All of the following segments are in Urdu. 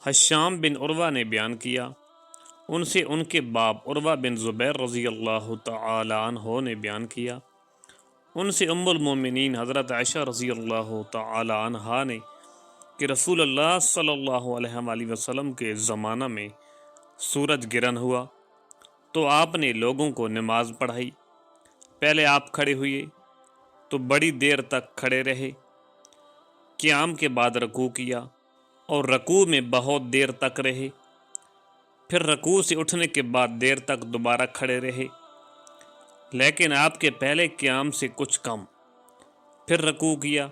حشام بن عروہ نے بیان کیا، ان سے ان کے باپ عروہ بن زبیر رضی اللہ تعالی عنہ نے بیان کیا، ان سے ام المومنین حضرت عائشہ رضی اللہ تعالی عنہا نے کہ رسول اللہ صلی اللہ علیہ وآلہ وسلم کے زمانہ میں سورج گرہن ہوا تو آپ نے لوگوں کو نماز پڑھائی۔ پہلے آپ کھڑے ہوئے تو بڑی دیر تک کھڑے رہے، قیام کے بعد رکوع کیا اور رکوع میں بہت دیر تک رہے، پھر رکوع سے اٹھنے کے بعد دیر تک دوبارہ کھڑے رہے، لیکن آپ کے پہلے قیام سے کچھ کم۔ پھر رکوع کیا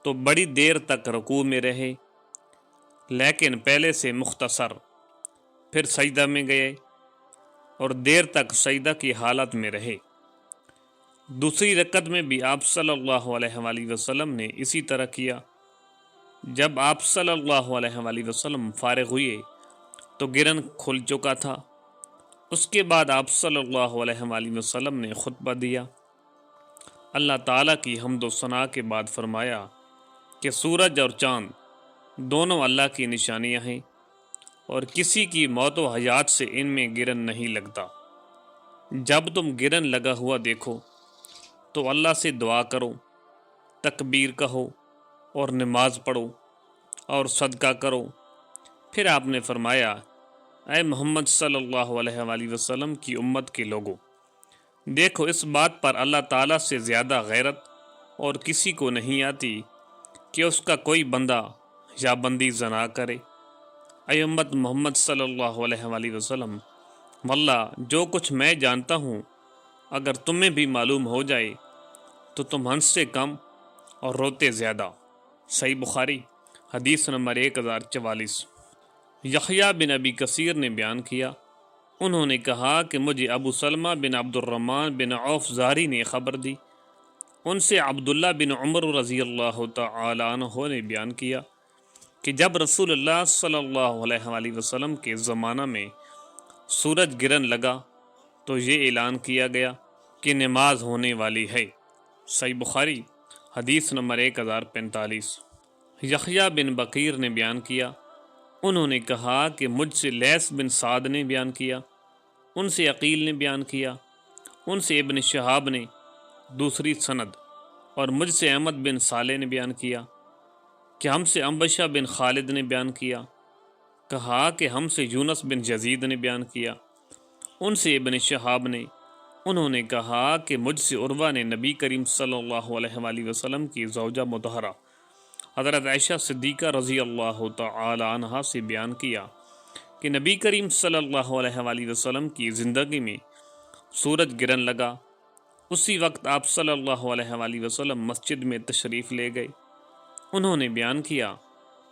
تو بڑی دیر تک رکوع میں رہے، لیکن پہلے سے مختصر۔ پھر سجدہ میں گئے اور دیر تک سجدہ کی حالت میں رہے۔ دوسری رکعت میں بھی آپ صلی اللہ علیہ وآلہ وسلم نے اسی طرح کیا۔ جب آپ صلی اللہ علیہ وآلہ وسلم فارغ ہوئے تو گرہن کھل چکا تھا۔ اس کے بعد آپ صلی اللہ علیہ وآلہ وسلم نے خطبہ دیا۔ اللہ تعالیٰ کی حمد و ثنا کے بعد فرمایا کہ سورج اور چاند دونوں اللہ کی نشانیاں ہیں اور کسی کی موت و حیات سے ان میں گرہن نہیں لگتا۔ جب تم گرہن لگا ہوا دیکھو تو اللہ سے دعا کرو، تکبیر کہو اور نماز پڑھو اور صدقہ کرو۔ پھر آپ نے فرمایا، اے محمد صلی اللہ علیہ وآلہ وسلم کی امت کے لوگوں، دیکھو اس بات پر اللہ تعالیٰ سے زیادہ غیرت اور کسی کو نہیں آتی کہ اس کا کوئی بندہ یا بندی زنا کرے۔ اے امت محمد صلی اللہ علیہ وآلہ وسلم، واللہ جو کچھ میں جانتا ہوں اگر تمہیں بھی معلوم ہو جائے تو تم ہنستے کم اور روتے زیادہ۔ صحیح بخاری حدیث نمبر 1044۔ یحییٰ بن ابی کثیر نے بیان کیا، انہوں نے کہا کہ مجھے ابو سلمہ بن عبد الرحمن بن عوف زہری نے خبر دی، ان سے عبداللہ بن عمر رضی اللہ تعالی عنہ نے بیان کیا کہ جب رسول اللہ صلی اللہ علیہ وآلہ وسلم کے زمانہ میں سورج گرہن لگا تو یہ اعلان کیا گیا کہ نماز ہونے والی ہے۔ صحیح بخاری حدیث نمبر 1045۔ یحییٰ بن بکیر نے بیان کیا، انہوں نے کہا کہ مجھ سے لیث بن سعد نے بیان کیا، ان سے عقیل نے بیان کیا، ان سے ابن شہاب نے دوسری سند، اور مجھ سے احمد بن صالح نے بیان کیا کہ ہم سے انبشہ بن خالد نے بیان کیا، کہا کہ ہم سے یونس بن یزید نے بیان کیا، ان سے ابن شہاب نے، انہوں نے کہا کہ مجھ سے عروہ نے نبی کریم صلی اللہ علیہ وآلہ وسلم کی زوجہ مطہرہ حضرت عائشہ صدیقہ رضی اللہ تعالی عنہا سے بیان کیا کہ نبی کریم صلی اللہ علیہ وآلہ وسلم کی زندگی میں سورج گرہن لگا، اسی وقت آپ صلی اللہ علیہ وآلہ وسلم مسجد میں تشریف لے گئے۔ انہوں نے بیان کیا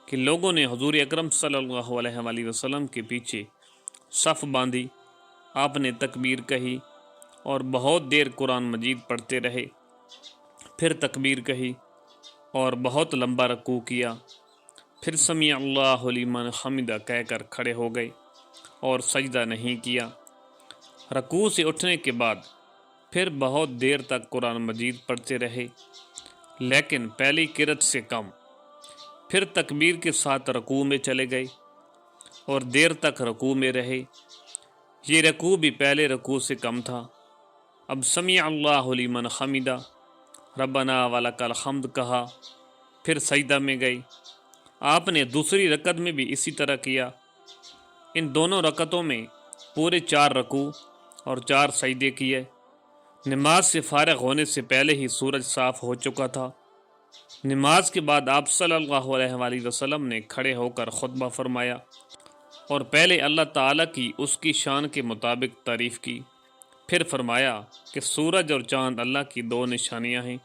کہ لوگوں نے حضور اکرم صلی اللہ علیہ وآلہ وسلم کے پیچھے صف باندھی، آپ نے تکبیر کہی اور بہت دیر قرآن مجید پڑھتے رہے، پھر تکبیر کہی اور بہت لمبا رکوع کیا، پھر سمیع اللہ لمن حمدہ کہہ کر کھڑے ہو گئے اور سجدہ نہیں کیا۔ رکوع سے اٹھنے کے بعد پھر بہت دیر تک قرآن مجید پڑھتے رہے، لیکن پہلی قرأت سے کم، پھر تکبیر کے ساتھ رکوع میں چلے گئے اور دیر تک رکوع میں رہے۔ یہ رکوع بھی پہلے رکوع سے کم تھا۔ اب سمیع اللہ لمن حمدہ ربنا ولک الحمد کہا، پھر سجدہ میں گئے۔ آپ نے دوسری رکعت میں بھی اسی طرح کیا۔ ان دونوں رکعتوں میں پورے 4 رکوع اور 4 سجدے کیے۔ نماز سے فارغ ہونے سے پہلے ہی سورج صاف ہو چکا تھا۔ نماز کے بعد آپ صلی اللہ علیہ وآلہ وسلم نے کھڑے ہو کر خطبہ فرمایا اور پہلے اللہ تعالیٰ کی اس کی شان کے مطابق تعریف کی، پھر فرمایا کہ سورج اور چاند اللہ کی 2 نشانیاں ہیں،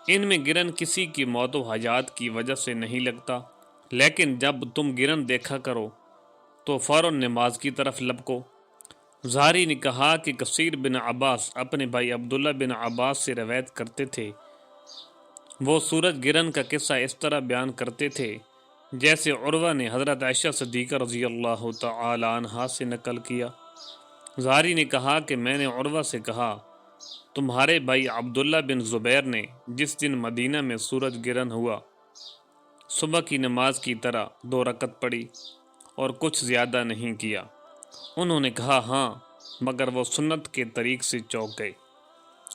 ان میں گرہن کسی کی موت و حیات کی وجہ سے نہیں لگتا، لیکن جب تم گرہن دیکھا کرو تو فوراً نماز کی طرف لپکو۔ زہری نے کہا کہ کثیر بن عباس اپنے بھائی عبداللہ بن عباس سے روایت کرتے تھے، وہ سورج گرہن کا قصہ اس طرح بیان کرتے تھے جیسے عروہ نے حضرت عائشہ صدیقہ رضی اللہ تعالی عنہا سے نقل کیا۔ زہری نے کہا کہ میں نے عروہ سے کہا، تمہارے بھائی عبداللہ بن زبیر نے جس دن مدینہ میں سورج گرہن ہوا صبح کی نماز کی طرح 2 رکعت پڑھی اور کچھ زیادہ نہیں کیا۔ انہوں نے کہا ہاں، مگر وہ سنت کے طریق سے چوک گئے۔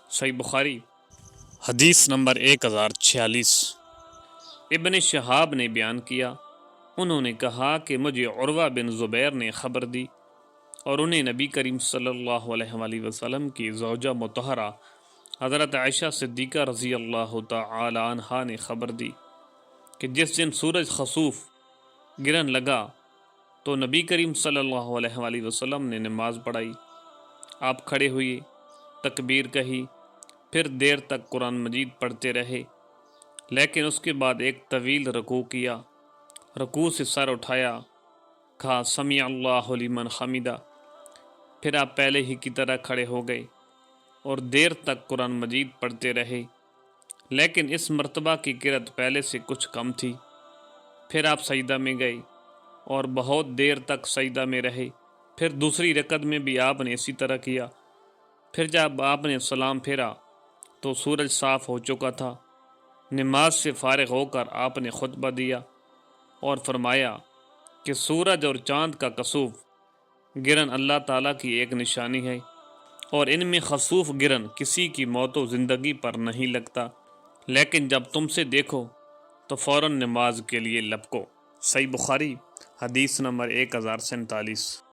صحیح بخاری حدیث نمبر 1046۔ ابن شہاب نے بیان کیا، انہوں نے کہا کہ مجھے عروہ بن زبیر نے خبر دی اور انہیں نبی کریم صلی اللہ علیہ وآلہ وسلم کی زوجہ مطہرہ حضرت عائشہ صدیقہ رضی اللہ تعالی عنہا نے خبر دی کہ جس دن سورج خسوف گرن لگا تو نبی کریم صلی اللہ علیہ وآلہ وسلم نے نماز پڑھائی۔ آپ کھڑے ہوئے، تکبیر کہی، پھر دیر تک قرآن مجید پڑھتے رہے، لیکن اس کے بعد ایک طویل رکوع کیا، رکوع سے سر اٹھایا، کہا سمیع اللہ لمن حمدہ، پھر آپ پہلے ہی کی طرح کھڑے ہو گئے اور دیر تک قرآن مجید پڑھتے رہے، لیکن اس مرتبہ کی قرأت پہلے سے کچھ کم تھی۔ پھر آپ سجدہ میں گئے اور بہت دیر تک سجدہ میں رہے، پھر دوسری رکعت میں بھی آپ نے اسی طرح کیا۔ پھر جب آپ نے سلام پھیرا تو سورج صاف ہو چکا تھا۔ نماز سے فارغ ہو کر آپ نے خطبہ دیا اور فرمایا کہ سورج اور چاند کا کسوف گرن اللہ تعالیٰ کی ایک نشانی ہے، اور ان میں خسوف گرن کسی کی موت و زندگی پر نہیں لگتا، لیکن جب تم سے دیکھو تو فوراً نماز کے لیے لپکو۔ صحیح بخاری حدیث نمبر 1047۔